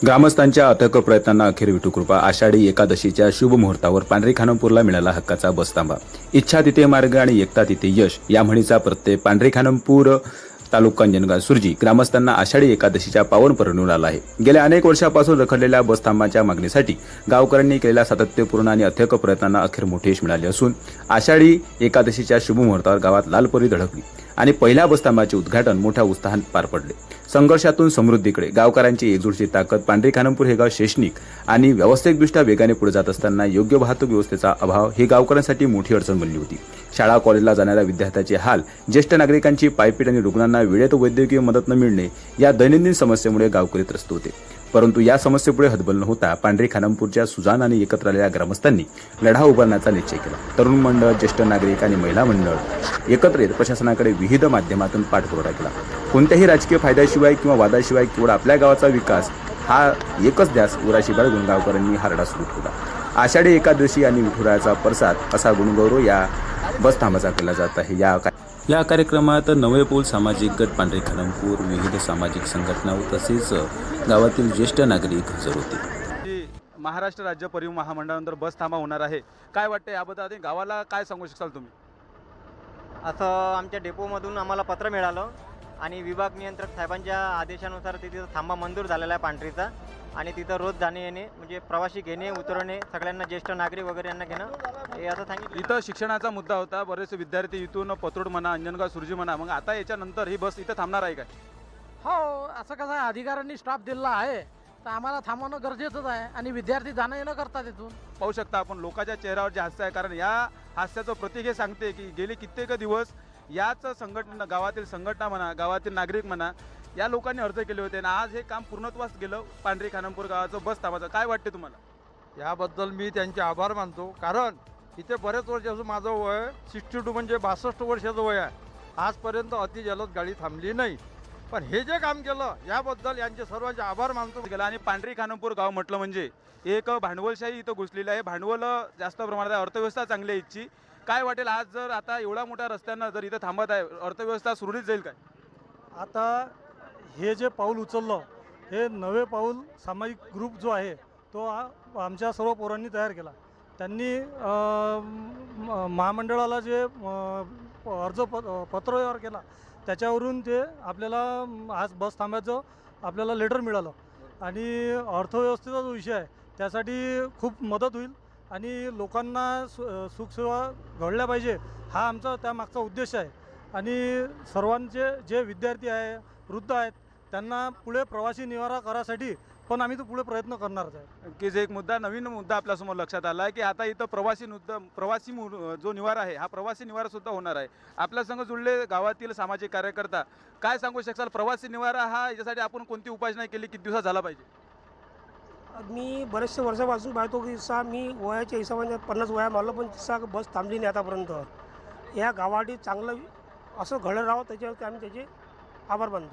ग्रामस्थांच्या अथक प्रयत्नांना अखेर विठुकृपा. आषाढी एकादशीच्या शुभ मुहूर्तावर पांढरी खानमपूरला मिळाला हक्काचा बसथांबा. इच्छा तिथे मार्ग आणि एकता तिथे यश या म्हणीचा प्रत्यय पांढरी खानमपूर तालुका अंजनगाव सुरजी ग्रामस्थांना आषाढी एकादशीच्या पावन पर्वणीवर आला आहे. गेल्या अनेक वर्षापासून रखडलेल्या बसथांबाच्या मागणीसाठी गावकऱ्यांनी केलेल्या सातत्यपूर्ण आणि अथक प्रयत्नांना अखेर मोठी यश मिळाले असून आषाढी एकादशीच्या शुभ मुहूर्तावर गावात लालपरी धडकली आणि पहिल्या बसथांबाचे उद्घाटन मोठ्या उत्साहात पार पडले. संघर्षातून समृद्धीकडे गावकऱ्यांची एकजूटची ताकद. पांढरी खानमपूर हे गाव शैक्षणिक आणि व्यावसायिकदृष्ट्या वेगाने पुढे जात असताना योग्य वाहतूक व्यवस्थेचा अभाव ही गावकऱ्यांसाठी मोठी अडचण बनली होती. शाळा कॉलेजला जाणाऱ्या विद्यार्थ्यांचे हाल, ज्येष्ठ नागरिकांची पायपीट आणि रुग्णांना वेळेत वैद्यकीय मदत न मिळणे या दैनंदिन समस्येमुळे गावकरी त्रस्त होते. परंतु या समस्येपुढे हतबल न होता पांढरी खानमपूरच्या सुजाण आणि एकत्र आलेल्या ग्रामस्थांनी लढा उभारण्याचा निश्चय केला. तरुण मंडळ, ज्येष्ठ नागरिक आणि महिला मंडळ एकत्र येत प्रशासनाकडे विविध माध्यमातून पाठपुरावा केला. कोणत्याही राजकीय फायद्याशिवाय किंवा वादाशिवाय केवळ आपल्या गावाचा विकास हा एकच ध्यास उराशी बाळगून गावकऱ्यांनी हा लढा सुरू केला. आषाढी एकादशी आणि विठुरायाचा प्रसाद असा गुणगौरव या बसथांबाचा केला जात आहे. या कार्यक्रमात नवे पूल सामाजिक गट, पांढरी खानमपूर, विविध सामाजिक संघटना तसेच गावातील ज्येष्ठ नागरिक हजर होते. महाराष्ट्र राज्य परिवहन महामंडळानंतर बस थांबा होणार आहे. काय वाटतं याबद्दल आणि गावाला काय सांगू शकाल तुम्ही? असं आमच्या डेपोमधून आम्हाला पत्र मिळालं आणि विभाग नियंत्रक साहेबांच्या आदेशानुसार तिथं थांबा मंजूर झालेला आहे पांढरीचा. आणि तिथं रोज जाणे येणे म्हणजे प्रवासी घेणे उतरवणे सगळ्यांना, ज्येष्ठ नागरिक वगैरे यांना घेणं हे असं सांगितलं. इथं शिक्षणाचा मुद्दा होता. बरेचसे विद्यार्थी इथून पत्रोड म्हणा, अंजनगाव सुरजी म्हणा, मग आता याच्यानंतर ही बस इथं थांबणार आहे काय? हो, असं कसं आहे, अधिकाऱ्यांनी स्टॉप दिला आहे तर आम्हाला थांबवणं गरजेचंच आहे आणि विद्यार्थी जाणं येणं करतात इथून. पाहू शकता आपण लोकांच्या चेहऱ्यावर जे हास्य आहे, कारण या हास्याचं प्रतीक हे सांगते की गेली कित्येक दिवस याच संघटना, गावातील संघटना म्हणा, गावातील नागरिक म्हणा, या लोकांनी अर्ज केले होते आणि आज हे काम पूर्णत्वास गेलं. पांढरी खानमपूर गावाचं बस थांबाचं काय वाटते तुम्हाला? याबद्दल मी त्यांचे आभार मानतो, कारण इथे बरेच वर्षाचं माझं वय 62 म्हणजे 62 वर्षाचं वय आहे. आजपर्यंत अतिजलद गाडी थांबली नाही, पण हे जे काम केलं याबद्दल यांचे सर्वांचे आभार मानतो. गेला आणि पांढरी खानमपूर गाव म्हटलं म्हणजे एक भांडवलशाही इथं घुसलेलं आहे. भांडवल जास्त प्रमाणात आहे, अर्थव्यवस्था चांगली आहे इथची. काय वाटेल आज जर आता एवढ्या मोठ्या रस्त्यांना जर इथं थांबत आहे, अर्थव्यवस्था सुरळीत जाईल काय? आता हे जे पाऊल उचललं, हे नवे पाऊल सामाजिक ग्रुप जो आहे तो आमच्या सर्व पोरांनी तयार केला. त्यांनी महामंडळाला जे अर्ज पत्र व्यवहार केला त्याच्यावरून ते आपल्याला आज बस थांब्याचं आपल्याला लेटर मिळालं आणि अर्थव्यवस्थेचा जो विषय आहे त्यासाठी खूप मदत होईल आणि लोकांना सुखसेवा घडल्या पाहिजे हा आमचा त्यामागचा उद्देश आहे. आणि सर्वांचे जे विद्यार्थी आहे, वृद्ध आहेत, त्यांना पुढे प्रवासी निवारा करासाठी पण आम्ही तो पुढे प्रयत्न करणारच आहे. की जे एक मुद्दा, नवीन मुद्दा आपल्यासमोर लक्षात आला आहे की आता इथं प्रवासी जो निवारा आहे हा प्रवासी निवारा सुद्धा होणार आहे. आपल्या संग जुळले गावातील सामाजिक कार्यकर्ता, काय सांगू शकाल? प्रवासी निवारा हा याच्यासाठी आपण कोणती उपाययोजना केली, किती दिवसात झाला पाहिजे? मी बरेचशा वर्षापासून पाहतो की मी वयाच्या हिशोबाने 50 वया मारलं, पण बस थांबली नाही आतापर्यंत. या गावासाठी चांगलं असं घडलं राहावं त्याच्यावरती आम्ही त्याचे आभार मानतो.